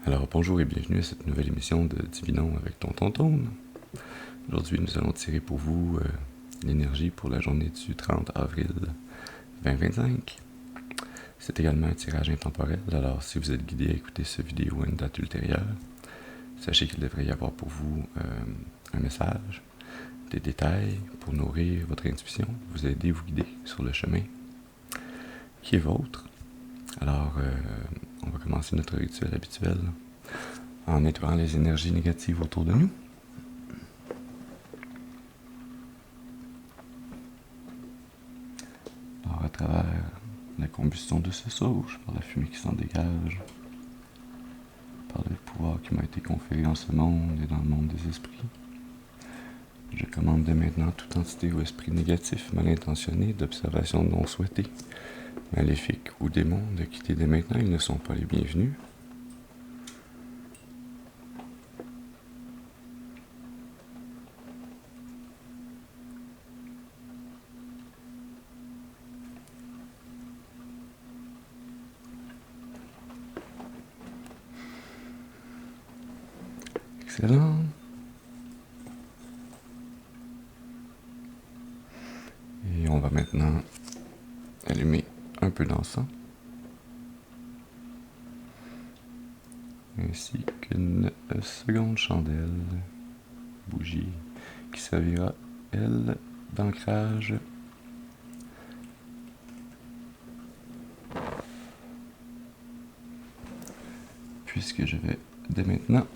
Alors bonjour et bienvenue à cette nouvelle émission de Divinon avec Tonton Tone. Aujourd'hui nous allons tirer pour vous l'énergie pour la journée du 30 avril 2025. C'est également un tirage intemporel, alors si vous êtes guidé à écouter cette vidéo à une date ultérieure, sachez qu'il devrait y avoir pour vous un message, des détails pour nourrir votre intuition, vous aider, vous guider sur le chemin qui est vôtre. Alors, on va commencer notre rituel habituel en nettoyant les énergies négatives autour de nous. Alors, à travers la combustion de ce sauge, par la fumée qui s'en dégage, par le pouvoir qui m'a été conféré en ce monde et dans le monde des esprits, je commande dès maintenant toute entité ou esprit négatif, mal intentionné, d'observation non souhaitée, maléfique ou démon, de quitter dès maintenant, ils ne sont pas les bienvenus. Excellent. Et on va maintenant allumer un peu d'encens, ainsi qu'une seconde chandelle, bougie, qui servira, elle, d'ancrage puisque je vais dès maintenant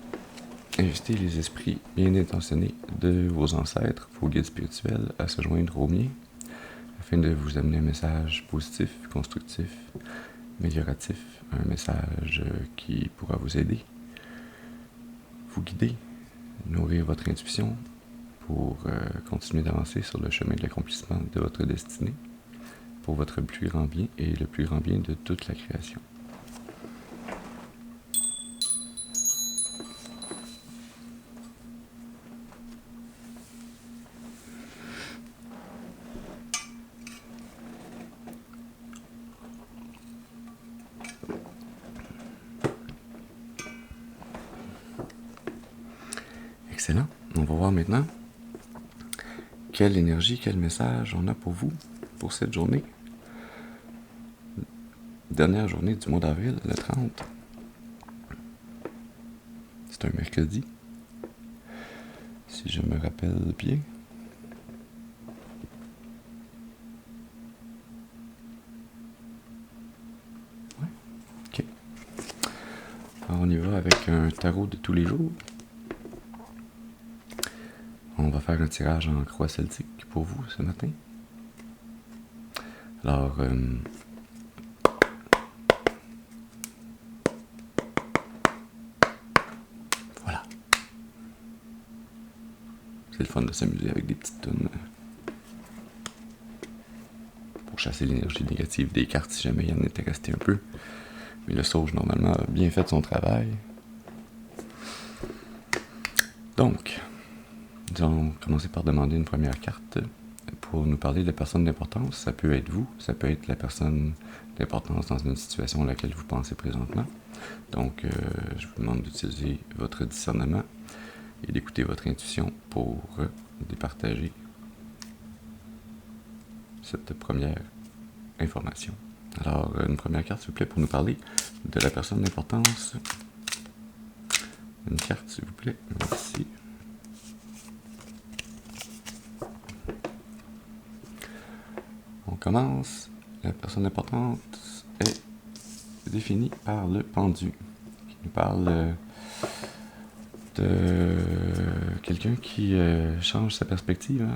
inviter les esprits bien intentionnés de vos ancêtres, vos guides spirituels, à se joindre aux miens, afin de vous amener un message positif, constructif, amélioratif, un message qui pourra vous aider, vous guider, nourrir votre intuition pour continuer d'avancer sur le chemin de l'accomplissement de votre destinée, pour votre plus grand bien et le plus grand bien de toute la création. Excellent. On va voir maintenant quelle énergie, quel message on a pour vous pour cette journée. Dernière journée du mois d'avril, le 30. C'est un mercredi, si je me rappelle bien. Ouais, ok. Alors on y va avec un tarot de tous les jours. On va faire un tirage en croix celtique pour vous ce matin. Alors, voilà. C'est le fun de s'amuser avec des petites tunes pour chasser l'énergie négative des cartes si jamais il y en était resté un peu. Mais le sauge, normalement, a bien fait son travail. Donc, nous allons commencer par demander une première carte pour nous parler de personnes d'importance. Ça peut être vous, ça peut être la personne d'importance dans une situation à laquelle vous pensez présentement. Donc, je vous demande d'utiliser votre discernement et d'écouter votre intuition pour départager cette première information. Alors, une première carte, s'il vous plaît, pour nous parler de la personne d'importance. Une carte, s'il vous plaît. Merci. On commence. La personne importante est définie par le pendu, qui nous parle de quelqu'un qui change sa perspective,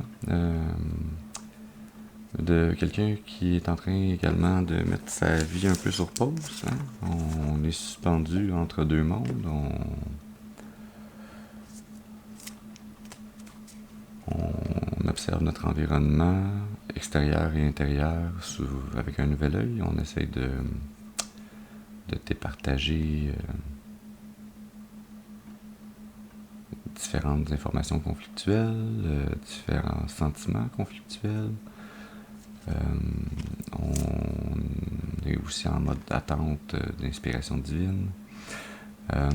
de quelqu'un qui est en train également de mettre sa vie un peu sur pause. On est suspendu entre deux mondes. On observe notre environnement extérieur et intérieur avec un nouvel œil. On essaye de départager différentes informations conflictuelles, différents sentiments conflictuels. On est aussi en mode d'attente d'inspiration divine. Euh,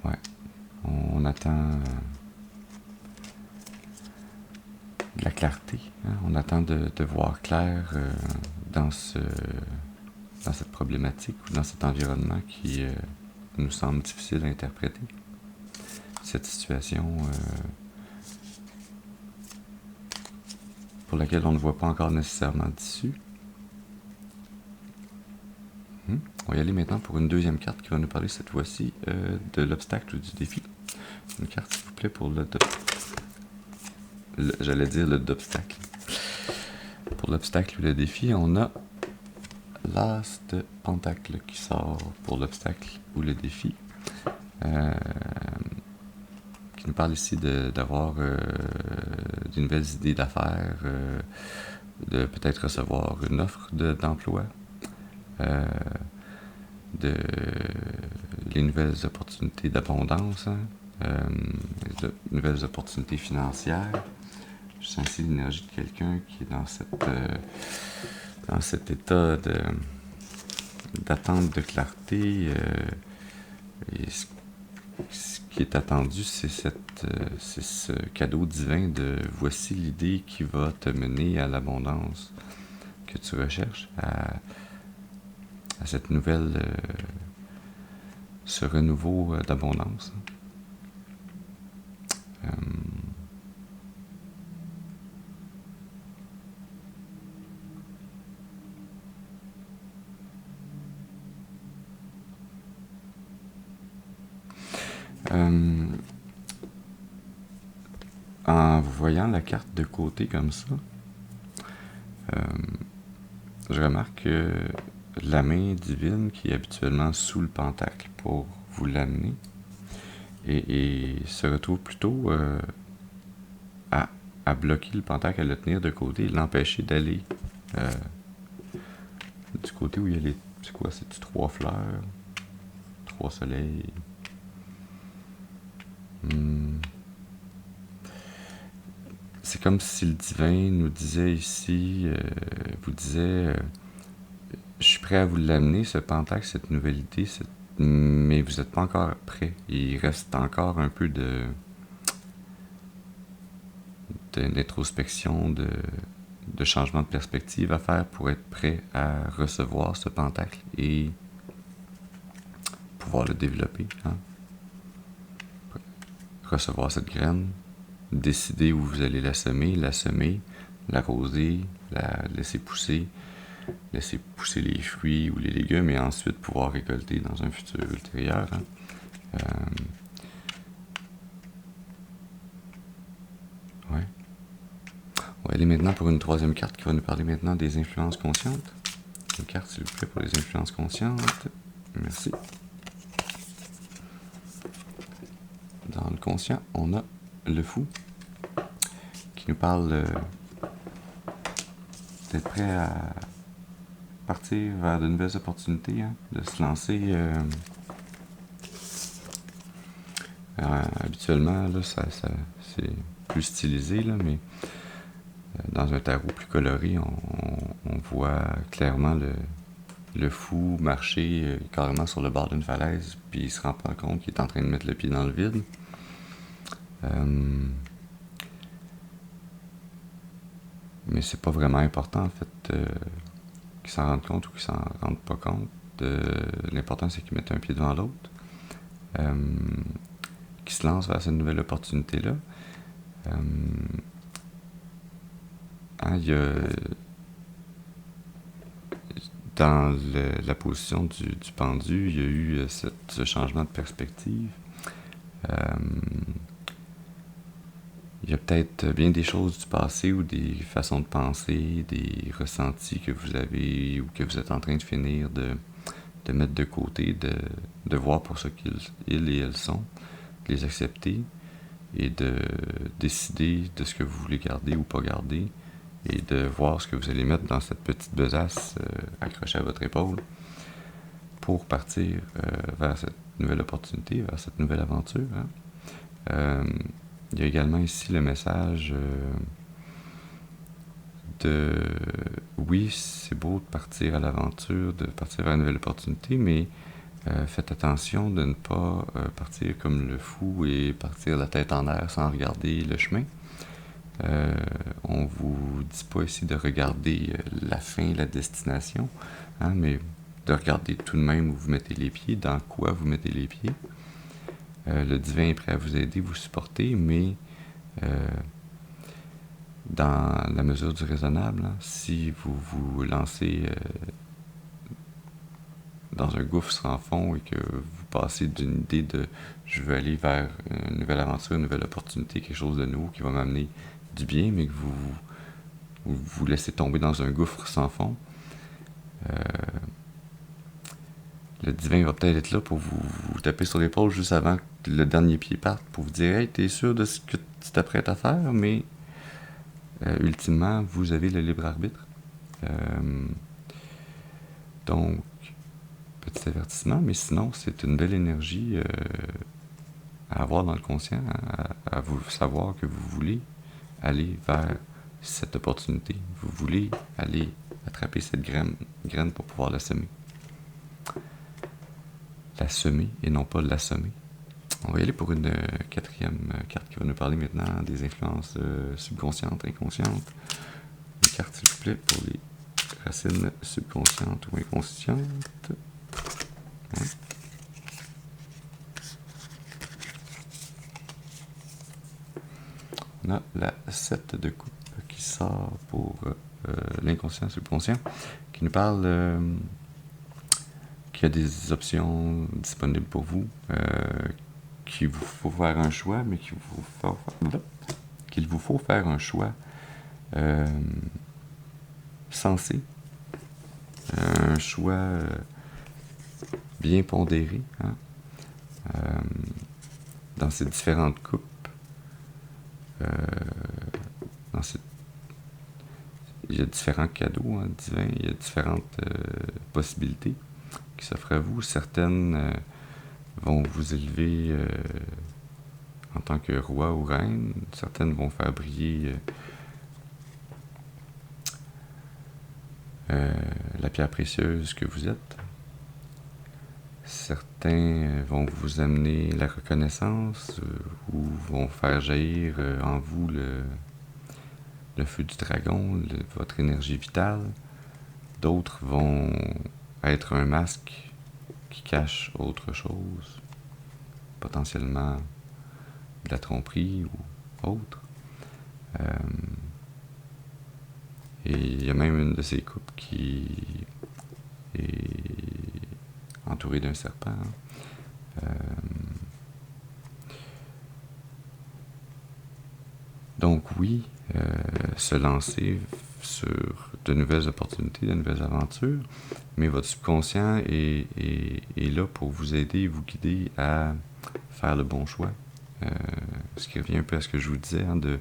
ouais, on attend de la clarté, hein? On attend de voir clair dans cette problématique ou dans cet environnement qui nous semble difficile à interpréter. Cette situation pour laquelle on ne voit pas encore nécessairement d'issue. On va y aller maintenant pour une deuxième carte qui va nous parler cette fois-ci de l'obstacle ou du défi. Une carte, s'il vous plaît, pour j'allais dire le d'obstacle. Pour l'obstacle ou le défi, on a l'as de pentacle qui sort pour l'obstacle ou le défi. Qui nous parle ici d'avoir de nouvelles idées d'affaires, de peut-être recevoir une offre d'emploi, de les nouvelles opportunités d'abondance, hein, de nouvelles opportunités financières. Je sens ici l'énergie de quelqu'un qui est dans cet état d'attente de clarté. Et ce qui est attendu, c'est ce cadeau divin de voici l'idée qui va te mener à l'abondance que tu recherches, à cette nouvelle, ce renouveau d'abondance. En voyant la carte de côté comme ça, je remarque que la main divine qui est habituellement sous le pentacle pour vous l'amener et se retrouve plutôt à bloquer le pentacle, à le tenir de côté et l'empêcher d'aller du côté où il y a les... C'est quoi? C'est-tu 3 fleurs? 3 soleils? C'est comme si le divin nous disait ici, vous disait, je suis prêt à vous l'amener, ce pentacle, cette nouvelle idée, mais vous n'êtes pas encore prêt. Il reste encore un peu d'introspection, de changement de perspective à faire pour être prêt à recevoir ce pentacle et pouvoir le développer. Hein? Recevoir cette graine, décider où vous allez la semer, l'arroser, la laisser pousser les fruits ou les légumes et ensuite pouvoir récolter dans un futur ultérieur. Hein? Ouais. On va aller maintenant pour une troisième carte qui va nous parler maintenant des influences conscientes. Une carte, s'il vous plaît, pour les influences conscientes. Merci. Dans le conscient, on a le fou qui nous parle d'être prêt à partir vers de nouvelles opportunités, hein, de se lancer. Habituellement, là, c'est plus stylisé, là, mais dans un tarot plus coloré, on voit clairement le fou marcher carrément sur le bord d'une falaise, puis il se rend pas compte qu'il est en train de mettre le pied dans le vide. Mais c'est pas vraiment important, en fait, qu'il s'en rende compte ou qu'il s'en rende pas compte. L'important, c'est qu'il mette un pied devant l'autre, qu'il se lance vers cette nouvelle opportunité-là. Il y a dans la position du pendu, il y a eu ce changement de perspective. Il y a peut-être bien des choses du passé ou des façons de penser, des ressentis que vous avez ou que vous êtes en train de finir de mettre de côté, de voir pour ce qu'ils et elles sont, de les accepter et de décider de ce que vous voulez garder ou pas garder et de voir ce que vous allez mettre dans cette petite besace accrochée à votre épaule pour partir vers cette nouvelle opportunité, vers cette nouvelle aventure. Hein? Il y a également ici le message de... Oui, c'est beau de partir à l'aventure, de partir vers une nouvelle opportunité, mais faites attention de ne pas partir comme le fou et partir la tête en l'air sans regarder le chemin. On vous dit pas ici de regarder la fin, la destination, hein, mais de regarder tout de même où vous mettez les pieds, dans quoi vous mettez les pieds. Le divin est prêt à vous aider, vous supporter, mais dans la mesure du raisonnable, hein, si vous vous lancez dans un gouffre sans fond et que vous passez d'une idée de je veux aller vers une nouvelle aventure, une nouvelle opportunité, quelque chose de nouveau qui va m'amener du bien, mais que vous laissez tomber dans un gouffre sans fond, le divin va peut-être être là pour vous taper sur l'épaule juste avant que le dernier pied parte, pour vous dire « Hey, t'es sûr de ce que tu t'apprêtes à faire? » Mais ultimement, vous avez le libre arbitre. Donc, petit avertissement, mais sinon, c'est une belle énergie à avoir dans le conscient, à vous savoir que vous voulez aller vers cette opportunité. Vous voulez aller attraper cette graine pour pouvoir la semer. La semer et non pas l'assommer. On va y aller pour une quatrième carte qui va nous parler maintenant des influences subconscientes, inconscientes. Une carte, s'il vous plaît, pour les racines subconscientes ou inconscientes. Ouais. On a la 7 de coupe qui sort pour l'inconscient subconscient, qui nous parle qu'il y a des options disponibles pour vous, qu'il vous faut faire un choix, mais qu'il vous faut faire un choix sensé, un choix bien pondéré, hein, dans ces différentes coupes. Il y a différents cadeaux divins, il y a différentes possibilités qui s'offrent à vous. Certaines vont vous élever en tant que roi ou reine, certaines vont faire briller la pierre précieuse que vous êtes. Certains vont vous amener la reconnaissance ou vont faire jaillir en vous le feu du dragon, votre énergie vitale. D'autres vont être un masque qui cache autre chose, potentiellement de la tromperie ou autre. Et il y a même une de ces coupes qui est entourée d'un serpent. Donc oui, se lancer sur de nouvelles opportunités, de nouvelles aventures, mais votre subconscient est là pour vous aider et vous guider à faire le bon choix. Ce qui revient un peu à ce que je vous disais, hein, de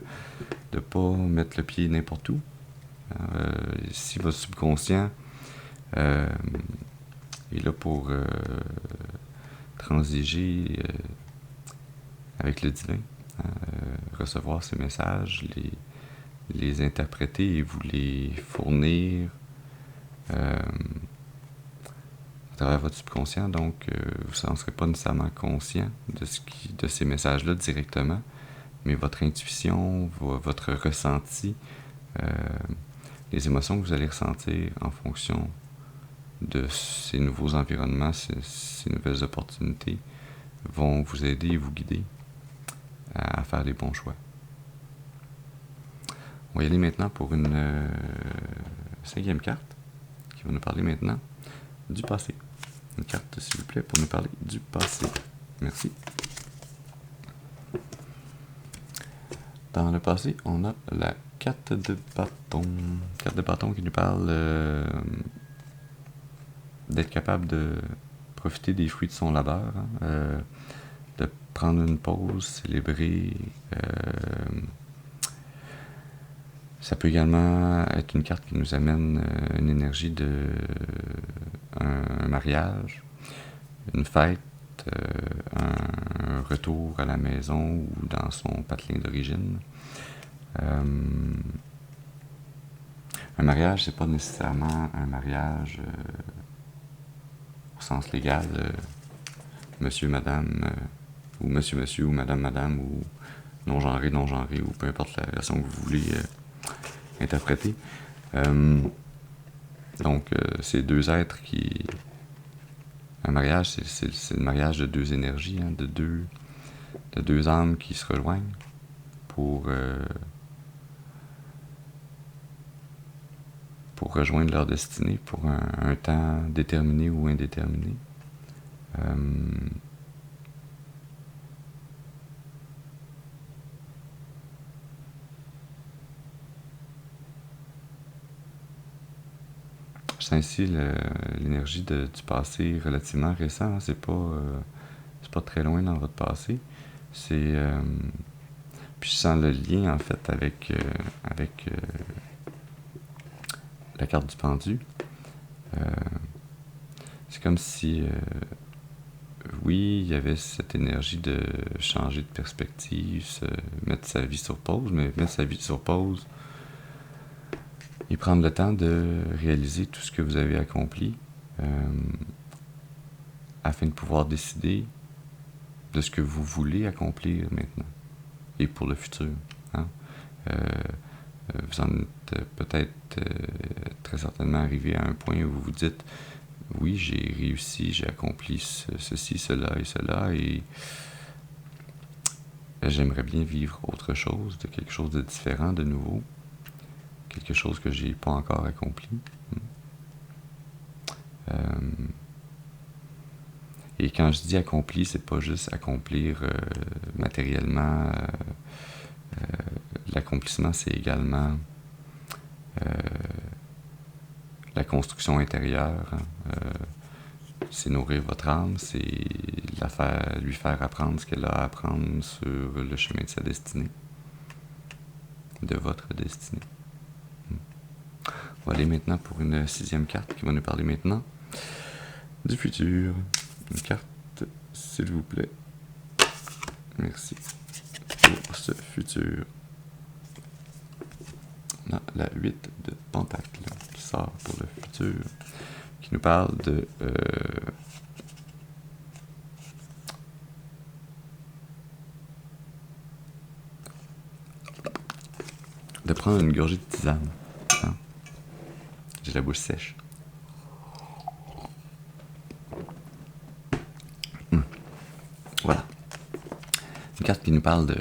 ne pas mettre le pied n'importe où. Si votre subconscient est là pour transiger avec le divin, recevoir ces messages, les interpréter et vous les fournir à travers votre subconscient. Donc, vous n'en serez pas nécessairement conscient de ces messages-là directement, mais votre intuition, votre ressenti, les émotions que vous allez ressentir en fonction de ces nouveaux environnements, ces nouvelles opportunités, vont vous aider et vous guider à faire les bons choix. On va y aller maintenant pour une 5e carte qui va nous parler maintenant du passé. Une carte, s'il vous plaît, pour nous parler du passé. Merci. Dans le passé, on a la carte de bâton. Carte de bâton qui nous parle d'être capable de profiter des fruits de son labeur, hein, de prendre une pause, célébrer. Ça peut également être une carte qui nous amène une énergie de un mariage, une fête, un un retour à la maison ou dans son patelin d'origine. Un mariage, c'est pas nécessairement un mariage au sens légal, monsieur, madame, ou monsieur, ou madame, ou non-genré, ou peu importe la version que vous voulez interpréter. Donc, c'est deux êtres qui... Un mariage, c'est le mariage de deux énergies, hein, de deux âmes qui se rejoignent pour rejoindre leur destinée pour un temps déterminé ou indéterminé. C'est ainsi l'énergie du passé relativement récent, hein, c'est pas très loin dans votre passé. C'est puis je sens le lien en fait avec la carte du pendu. C'est comme si oui, il y avait cette énergie de changer de perspective, mettre sa vie sur pause, mais mettre sa vie sur pause et prendre le temps de réaliser tout ce que vous avez accompli afin de pouvoir décider de ce que vous voulez accomplir maintenant et pour le futur. Hein? Vous en êtes peut-être très certainement arrivé à un point où vous vous dites oui, j'ai réussi, j'ai accompli ceci, cela et cela et j'aimerais bien vivre autre chose, de quelque chose de différent, de nouveau, quelque chose que j'ai pas encore accompli. Et quand je dis accompli, c'est pas juste accomplir matériellement. L'accomplissement, c'est également la construction intérieure. C'est nourrir votre âme, c'est lui faire apprendre ce qu'elle a à apprendre sur le chemin de sa destinée, de votre destinée. On va aller maintenant pour une 6e carte qui va nous parler maintenant du futur. Une carte, s'il vous plaît. Merci. Pour ce futur. On a la 8 de Pentacle qui sort pour le futur, qui nous parle de prendre une gorgée de tisane. Hein? J'ai la bouche sèche. Voilà. Une carte qui nous parle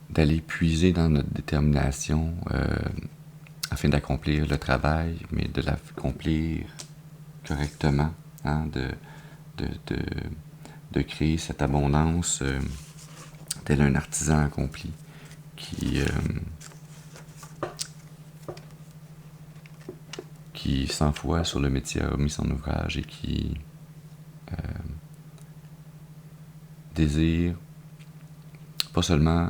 d'aller puiser dans notre détermination afin d'accomplir le travail, mais de l'accomplir correctement, hein, de créer cette abondance tel un artisan accompli qui 100 fois sur le métier a mis son ouvrage et qui désire pas seulement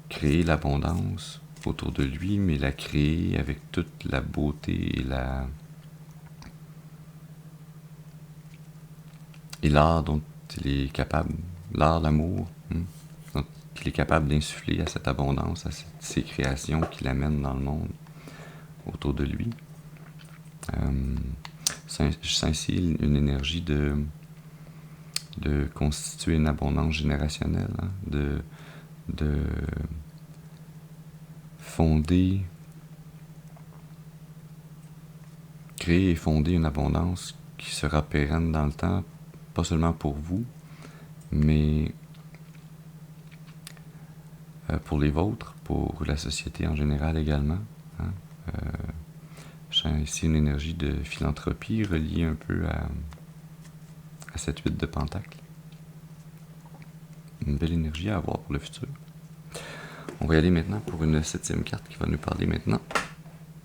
créer l'abondance autour de lui, mais la créer avec toute la beauté et l'art dont il est capable, l'art, l'amour, dont il est capable d'insuffler à cette abondance, à ces créations qu'il amène dans le monde autour de lui. C'est ainsi une énergie de constituer une abondance générationnelle, hein, de fonder, créer et fonder une abondance qui sera pérenne dans le temps, pas seulement pour vous, mais pour les vôtres, pour la société en général également. Hein. J'ai ici une énergie de philanthropie reliée un peu à cette 8 de Pentacle. Une belle énergie à avoir pour le futur. On va y aller maintenant pour une 7e carte qui va nous parler maintenant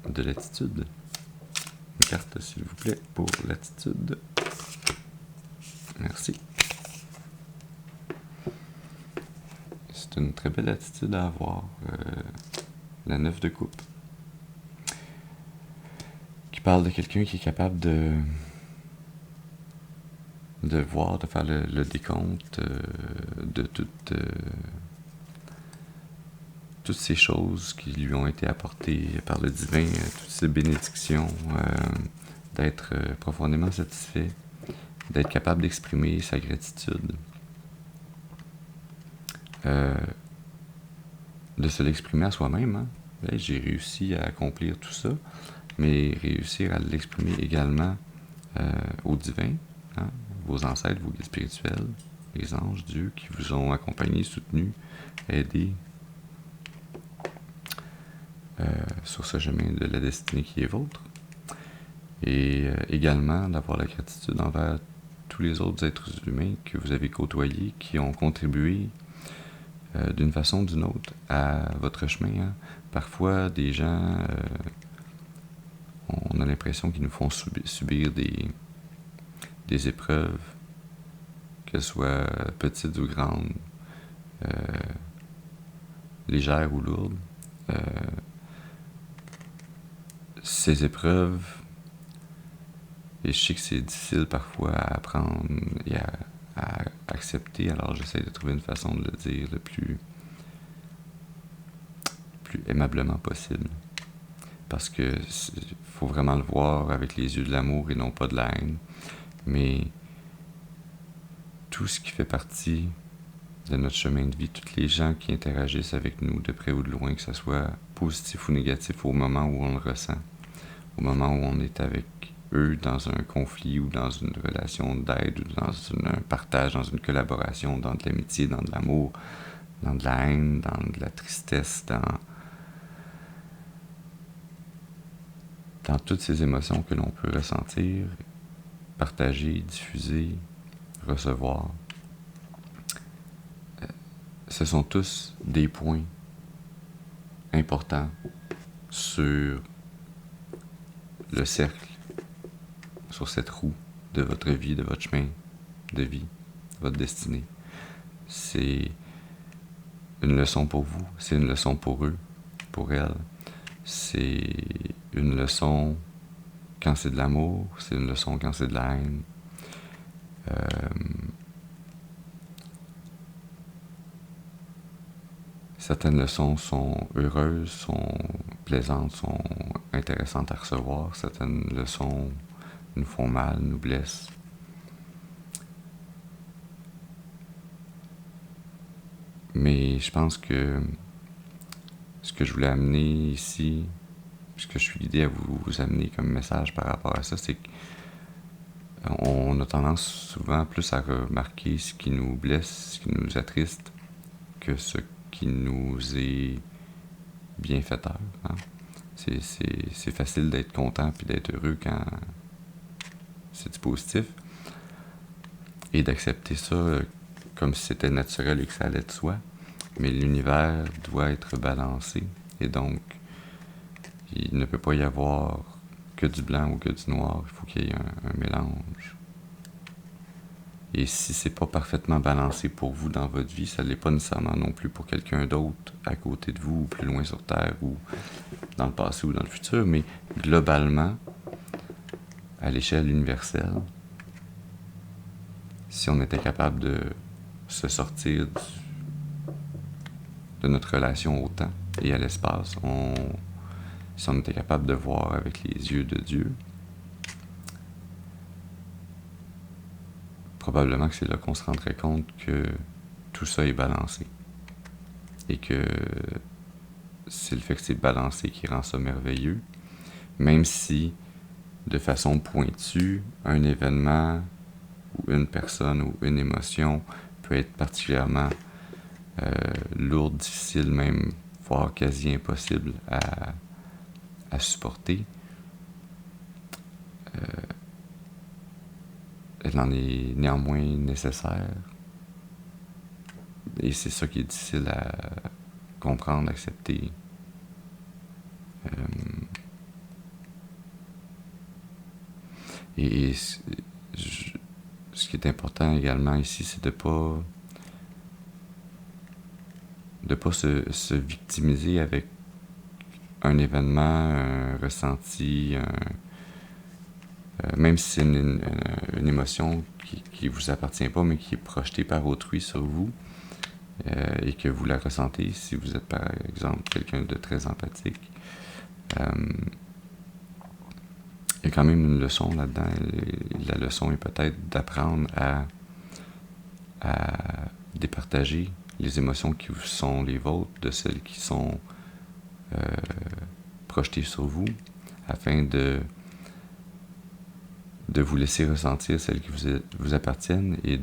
de l'attitude. Une carte, s'il vous plaît, pour l'attitude. Merci. C'est une très belle attitude à avoir. La 9 de coupe. Qui parle de quelqu'un qui est capable de de voir, de faire le décompte de toutes ces choses qui lui ont été apportées par le divin, toutes ces bénédictions, d'être profondément satisfait, d'être capable d'exprimer sa gratitude, de se l'exprimer à soi-même. Hein? Hey, j'ai réussi à accomplir tout ça, mais réussir à l'exprimer également au divin, hein? Vos ancêtres, vos guides spirituels, les anges, Dieu, qui vous ont accompagné, soutenu, aidé sur ce chemin de la destinée qui est vôtre. Et également d'avoir la gratitude envers tous les autres êtres humains que vous avez côtoyés, qui ont contribué d'une façon ou d'une autre à votre chemin. Hein. Parfois, des gens, on a l'impression qu'ils nous font subir des épreuves, qu'elles soient petites ou grandes, légères ou lourdes. Ces épreuves, et je sais que c'est difficile parfois à apprendre et à accepter, alors j'essaie de trouver une façon de le dire le plus aimablement possible. Parce que faut vraiment le voir avec les yeux de l'amour et non pas de la haine. Mais tout ce qui fait partie de notre chemin de vie, tous les gens qui interagissent avec nous de près ou de loin, que ce soit positif ou négatif au moment où on le ressent, au moment où on est avec eux dans un conflit ou dans une relation d'aide ou dans un partage, dans une collaboration, dans de l'amitié, dans de l'amour, dans de la haine, dans de la tristesse, dans toutes ces émotions que l'on peut ressentir, partager, diffuser, recevoir. Ce sont tous des points importants sur le cercle, sur cette roue de votre vie, de votre chemin de vie, de votre destinée. C'est une leçon pour vous, c'est une leçon pour eux, pour elles. C'est une leçon quand c'est de l'amour, c'est une leçon quand c'est de la haine. Certaines leçons sont heureuses, sont plaisantes, sont intéressantes à recevoir. Certaines leçons nous font mal, nous blessent. Mais je pense que ce que je voulais amener ici, ce que je suis guidé à vous amener comme message par rapport à ça, c'est qu'on a tendance souvent plus à remarquer ce qui nous blesse, ce qui nous attriste, que ce qui nous est bienfaiteur. Hein? C'est facile d'être content puis d'être heureux quand c'est du positif et d'accepter ça comme si c'était naturel et que ça allait de soi. Mais l'univers doit être balancé et donc il ne peut pas y avoir que du blanc ou que du noir. Il faut qu'il y ait un mélange. Et si c'est pas parfaitement balancé pour vous dans votre vie, ça l'est pas nécessairement non plus pour quelqu'un d'autre à côté de vous, ou plus loin sur Terre, ou dans le passé ou dans le futur, mais globalement, à l'échelle universelle, si on était capable de se sortir de notre relation au temps et à l'espace, si on était capable de voir avec les yeux de Dieu, probablement que c'est là qu'on se rendrait compte que tout ça est balancé. Et que c'est le fait que c'est balancé qui rend ça merveilleux. Même si, de façon pointue, un événement ou une personne ou une émotion peut être particulièrement lourde, difficile, même voire quasi impossible à supporter, elle en est néanmoins nécessaire. Et c'est ça qui est difficile à comprendre, accepter. Et ce qui est important également ici, c'est de pas se victimiser avec un événement, un ressenti, même si c'est une émotion qui vous appartient pas, mais qui est projetée par autrui sur vous, et que vous la ressentez, si vous êtes par exemple quelqu'un de très empathique, il y a quand même une leçon là-dedans. La leçon est peut-être d'apprendre à départager les émotions qui sont les vôtres de celles qui sont projetées sur vous, afin de vous laisser ressentir celles qui vous appartiennent et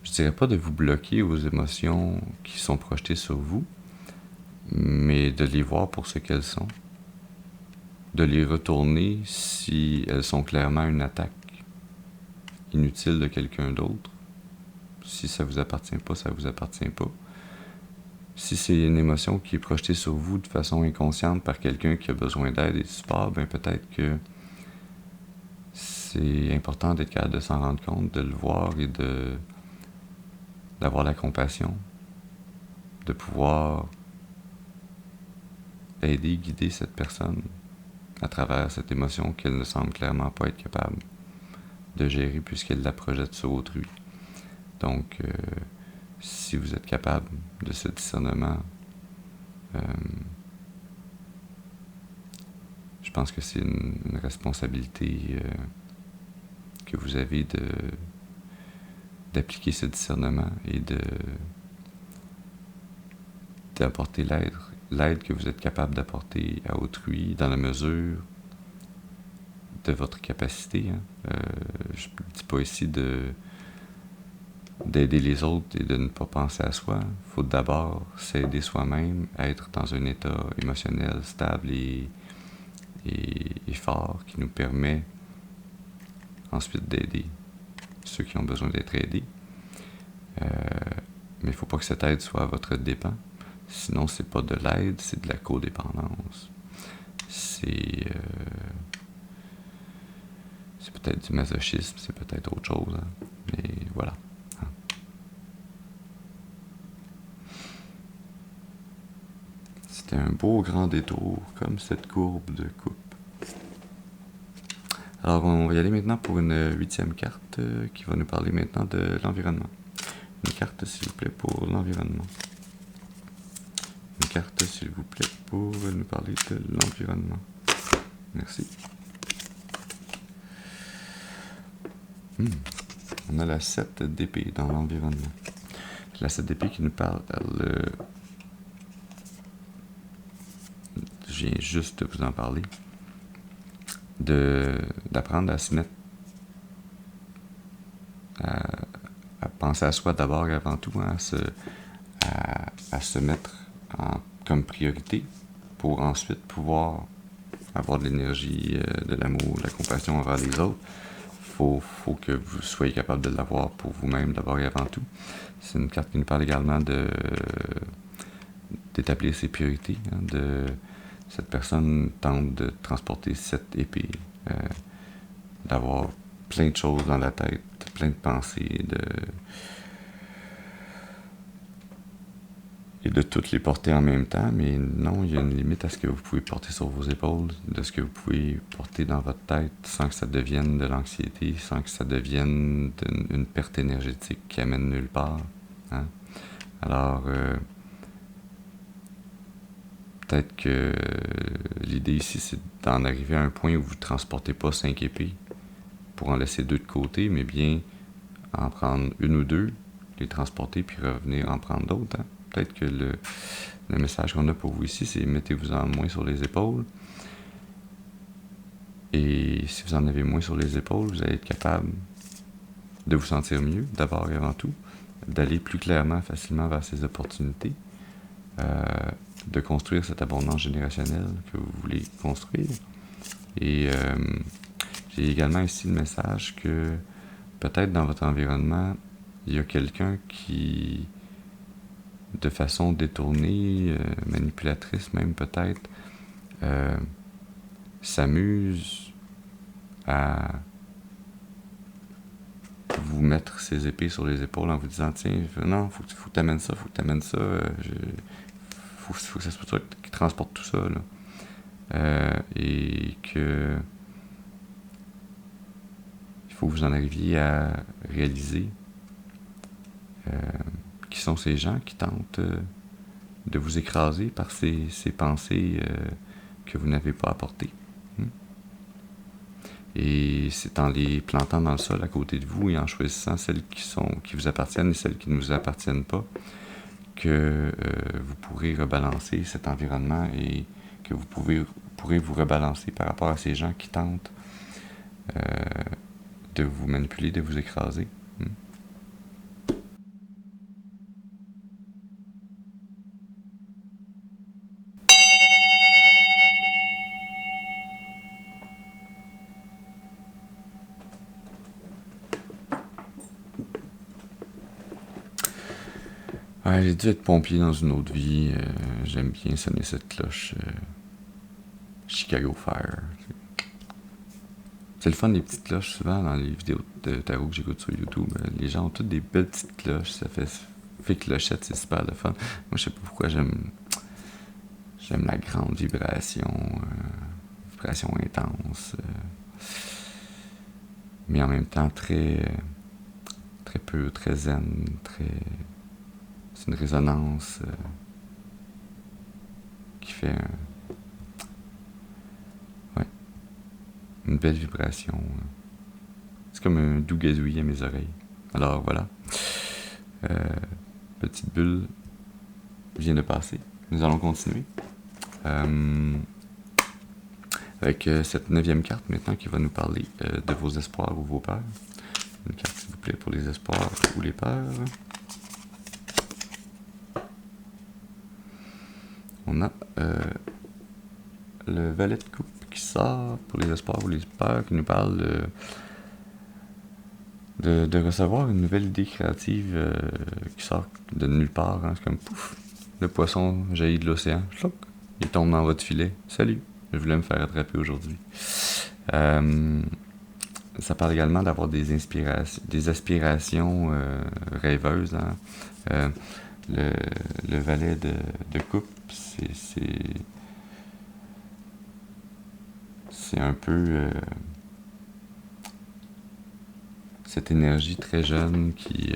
je dirais pas de vous bloquer aux émotions qui sont projetées sur vous, mais de les voir pour ce qu'elles sont, de les retourner si elles sont clairement une attaque inutile de quelqu'un d'autre. Si ça vous appartient pas, ça vous appartient pas. Si c'est une émotion qui est projetée sur vous de façon inconsciente par quelqu'un qui a besoin d'aide et de support, ben peut-être que c'est important d'être capable de s'en rendre compte, de le voir et d'avoir la compassion, de pouvoir aider, guider cette personne à travers cette émotion qu'elle ne semble clairement pas être capable de gérer puisqu'elle la projette sur autrui. Donc, si vous êtes capable de ce discernement, je pense que c'est une responsabilité que vous avez d'appliquer ce discernement et d'apporter l'aide que vous êtes capable d'apporter à autrui dans la mesure de votre capacité. Je ne dis pas ici d'aider les autres et de ne pas penser à soi. Il faut d'abord s'aider soi-même, être dans un état émotionnel stable et fort qui nous permet ensuite d'aider ceux qui ont besoin d'être aidés. Mais il ne faut pas que cette aide soit à votre dépens. Sinon, c'est pas de l'aide, c'est de la codépendance. C'est peut-être du masochisme, c'est peut-être autre chose. Hein. Mais voilà. Hein. C'était un beau grand détour, comme cette courbe de coupe. Alors, on va y aller maintenant pour une 8e carte qui va nous parler maintenant de l'environnement. Une carte, s'il vous plaît, pour l'environnement. Une carte, s'il vous plaît, pour nous parler de l'environnement. Merci. On a la 7 d'épée dans l'environnement. La 7 d'épée qui nous parle, je viens juste de vous en parler, d'apprendre à se mettre, à penser à soi d'abord et avant tout, hein, à se mettre comme priorité pour ensuite pouvoir avoir de l'énergie, de l'amour, de la compassion envers les autres. Faut que vous soyez capable de l'avoir pour vous-même d'abord et avant tout. C'est une carte qui nous parle également d'établir ses priorités. Hein, cette personne tente de transporter cette épée, d'avoir plein de choses dans la tête, plein de pensées, et de toutes les porter en même temps, mais non, il y a une limite à ce que vous pouvez porter sur vos épaules, de ce que vous pouvez porter dans votre tête sans que ça devienne de l'anxiété, sans que ça devienne une perte énergétique qui amène nulle part. Hein? Alors, peut-être que l'idée ici, c'est d'en arriver à un point où vous ne transportez pas 5 épées pour en laisser 2 de côté, mais bien en prendre une ou deux, les transporter, puis revenir en prendre d'autres. Hein? Peut-être que le message qu'on a pour vous ici, c'est mettez-vous-en moins sur les épaules. Et si vous en avez moins sur les épaules, vous allez être capable de vous sentir mieux, d'abord et avant tout, d'aller plus clairement, facilement vers ces opportunités, de construire cette abondance générationnelle que vous voulez construire. Et j'ai également ici le message que peut-être dans votre environnement, il y a quelqu'un qui, de façon détournée, manipulatrice même peut-être, s'amuse à vous mettre ses épées sur les épaules en vous disant tiens, non, faut que tu amènes ça, faut que ça soit toi qui transporte tout ça. Là. et que il faut que vous en arriviez à réaliser qui sont ces gens qui tentent de vous écraser par ces pensées que vous n'avez pas apportées. Et c'est en les plantant dans le sol à côté de vous et en choisissant celles qui vous appartiennent et celles qui ne vous appartiennent pas que vous pourrez rebalancer cet environnement et que vous pourrez vous rebalancer par rapport à ces gens qui tentent de vous manipuler, de vous écraser. Ouais, j'ai dû être pompier dans une autre vie. J'aime bien sonner cette cloche. Chicago Fire. C'est le fun des petites cloches, souvent dans les vidéos de tarot que j'écoute sur YouTube. Les gens ont toutes des belles petites cloches, ça fait clochette, c'est super le fun. Moi, je sais pas pourquoi j'aime la grande vibration, vibration intense, mais en même temps très peu, très zen, c'est une résonance qui fait une belle vibration. C'est comme un doux gazouillis à mes oreilles. Alors voilà, petite bulle vient de passer. Nous allons continuer avec cette 9e carte maintenant qui va nous parler de vos espoirs ou vos peurs. Une carte s'il vous plaît pour les espoirs ou les peurs. On a le valet de coupe qui sort pour les espoirs ou les peurs, qui nous parle de recevoir une nouvelle idée créative qui sort de nulle part. Hein. C'est comme pouf, le poisson jaillit de l'océan, chlouc, il tombe dans votre filet. Salut, je voulais me faire attraper aujourd'hui. Ça parle également d'avoir des aspirations rêveuses. Hein. Le valet de coupe, c'est un peu cette énergie très jeune qui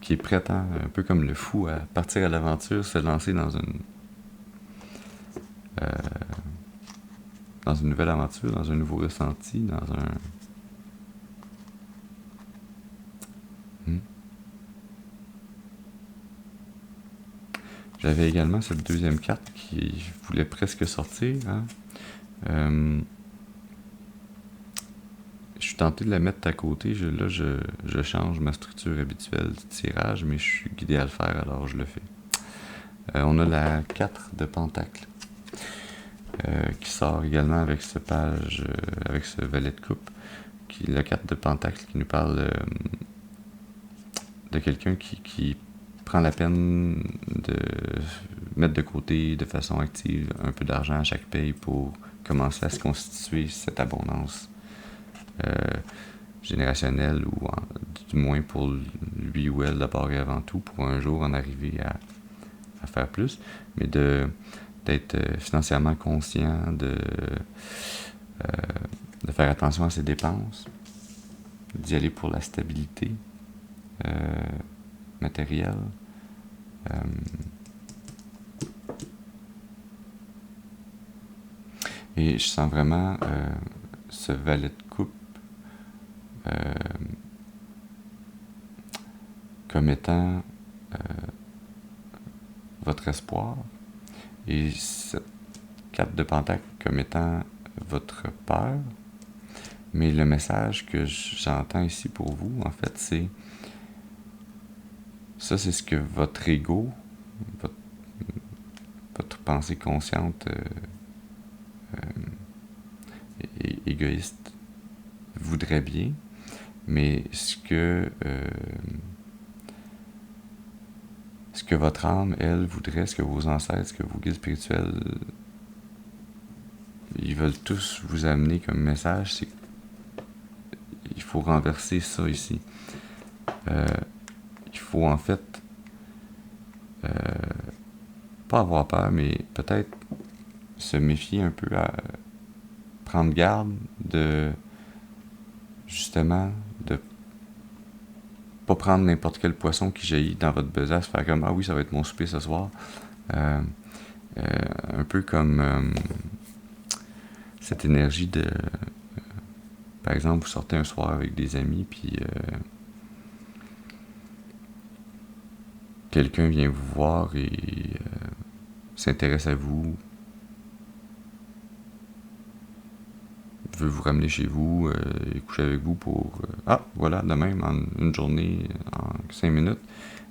est prête, hein, un peu comme le fou, à partir à l'aventure, se lancer dans une nouvelle aventure, dans un nouveau ressenti, dans un... J'avais également cette deuxième carte qui voulait presque sortir. Hein. Je suis tenté de la mettre à côté. Je change ma structure habituelle du tirage, mais je suis guidé à le faire, alors je le fais. On a la 4 de Pentacle qui sort également avec ce page, avec ce valet de coupe. La 4 de Pentacle qui nous parle de quelqu'un qui prend la peine de mettre de côté de façon active un peu d'argent à chaque paye pour commencer à se constituer cette abondance générationnelle, ou du moins pour lui ou elle d'abord et avant tout, pour un jour en arriver à faire plus, mais d'être financièrement conscient, de faire attention à ses dépenses, d'y aller pour la stabilité matérielle. Et je sens vraiment ce valet de coupe comme étant votre espoir, et cette 4 de Pentacle comme étant votre peur. Mais le message que j'entends ici pour vous, en fait, c'est ce que votre ego, votre pensée consciente égoïste voudrait bien, mais ce que votre âme, elle, voudrait, ce que vos ancêtres, ce que vos guides spirituels, ils veulent tous vous amener comme message, c'est qu'il faut renverser ça ici. Il faut en fait pas avoir peur, mais peut-être se méfier un peu, à prendre garde de, justement, de pas prendre n'importe quel poisson qui jaillit dans votre besace, faire comme, ah oui, ça va être mon souper ce soir. Euh, un peu comme cette énergie de, par exemple, vous sortez un soir avec des amis, puis quelqu'un vient vous voir et s'intéresse à vous, veut vous ramener chez vous et coucher avec vous pour... ah, voilà, de même, en une journée, en 5 minutes.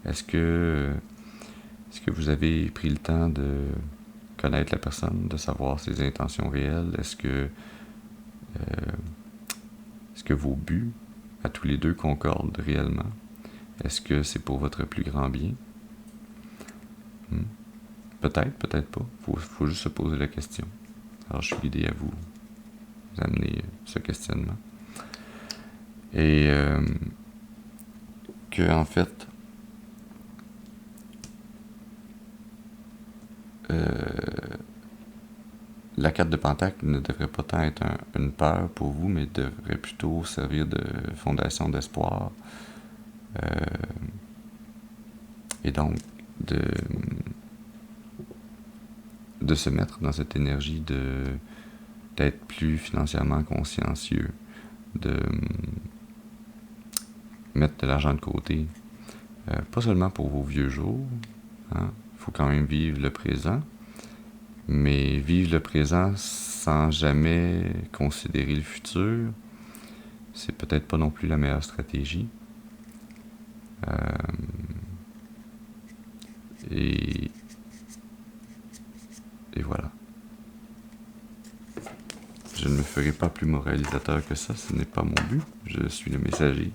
Est-ce que vous avez pris le temps de connaître la personne, de savoir ses intentions réelles? Est-ce que vos buts, à tous les deux, concordent réellement? Est-ce que c'est pour votre plus grand bien? Peut-être, peut-être pas. Faut juste se poser la question. Alors, je suis guidé à vous amener ce questionnement. Et que, en fait, la carte de Pentacle ne devrait pas tant être une peur pour vous, mais devrait plutôt servir de fondation d'espoir. Et donc, de se mettre dans cette énergie d'être plus financièrement consciencieux, de mettre de l'argent de côté, pas seulement pour vos vieux jours, hein, faut quand même vivre le présent, mais vivre le présent sans jamais considérer le futur, c'est peut-être pas non plus la meilleure stratégie. Et voilà. Je ne me ferai pas plus moralisateur que ça, ce n'est pas mon but. Je suis le messager.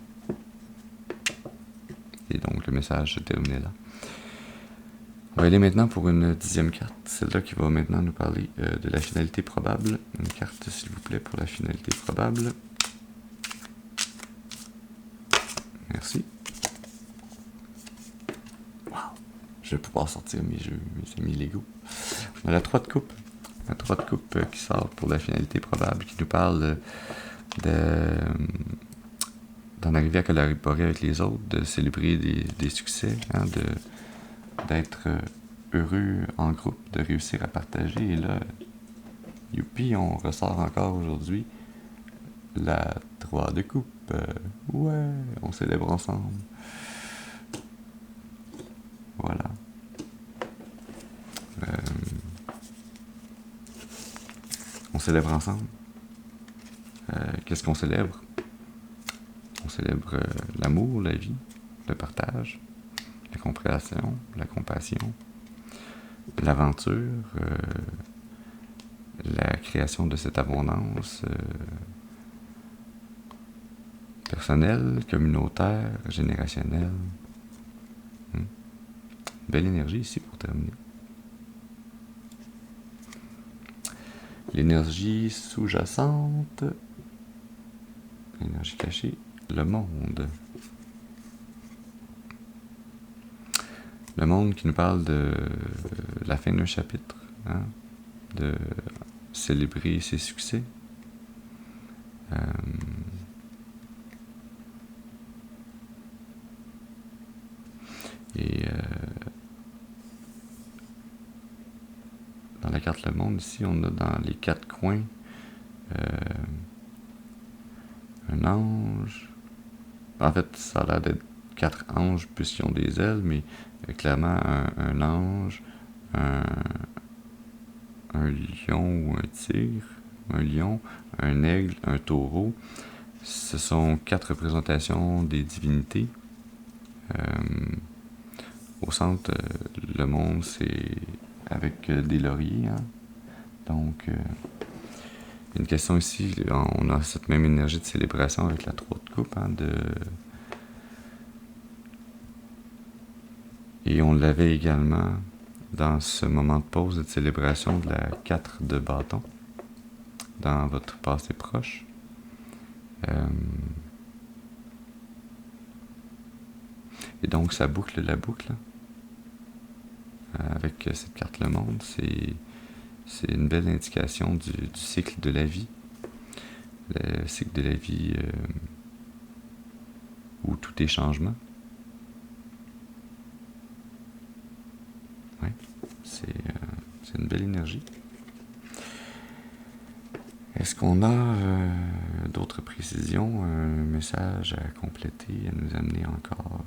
Et donc le message se terminait là. On va aller maintenant pour une 10e carte, celle-là qui va maintenant nous parler de la finalité probable. Une carte, s'il vous plaît, pour la finalité probable. Merci. Wow. Je vais pouvoir sortir mes amis Lego. On a la 3 de coupe. La 3 de coupe qui sort pour la finalité probable, qui nous parle d'en arriver à collaborer avec les autres, de célébrer des succès, hein, d'être heureux en groupe, de réussir à partager. Et là, youpi, on ressort encore aujourd'hui la 3 de coupe. Ouais, on célèbre ensemble. Voilà. On célèbre ensemble. Qu'est-ce qu'on célèbre? On célèbre l'amour, la vie, le partage, la compréhension, la compassion, l'aventure, la création de cette abondance personnelle, communautaire, générationnelle. Belle énergie ici pour terminer. L'énergie sous-jacente, l'énergie cachée, le monde. Le monde qui nous parle de la fin d'un chapitre, hein, de célébrer ses succès. Et dans la carte Le Monde, ici, on a dans les 4 coins un ange. En fait, ça a l'air d'être 4 anges puisqu'ils ont des ailes, mais clairement un ange, un lion ou un tigre, un lion, un aigle, un taureau. Ce sont 4 représentations des divinités. Au centre, le monde, c'est avec des lauriers. Hein. Donc, une question ici, on a cette même énergie de célébration avec la 3 de coupe. Hein, Et on l'avait également dans ce moment de pause de célébration de la 4 de bâton dans votre passé proche. Et donc, ça boucle la boucle. Avec cette carte Le Monde, c'est une belle indication du cycle de la vie. Le cycle de la vie où tout est changement. Ouais, c'est une belle énergie. Est-ce qu'on a d'autres précisions, un message à compléter, à nous amener encore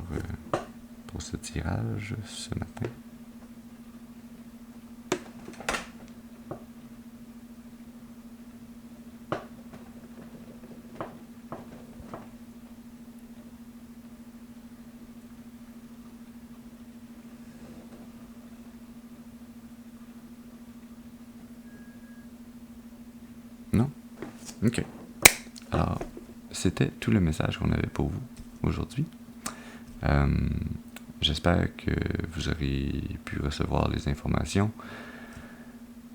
pour ce tirage ce matin? Non? Ok. Alors, c'était tout le message qu'on avait pour vous aujourd'hui. J'espère que vous aurez pu recevoir les informations,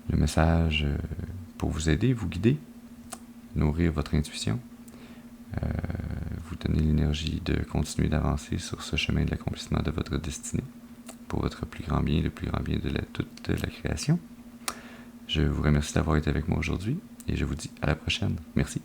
le message pour vous aider, vous guider, nourrir votre intuition, vous donner l'énergie de continuer d'avancer sur ce chemin de l'accomplissement de votre destinée pour votre plus grand bien, le plus grand bien de toute la création. Je vous remercie d'avoir été avec moi aujourd'hui et je vous dis à la prochaine. Merci.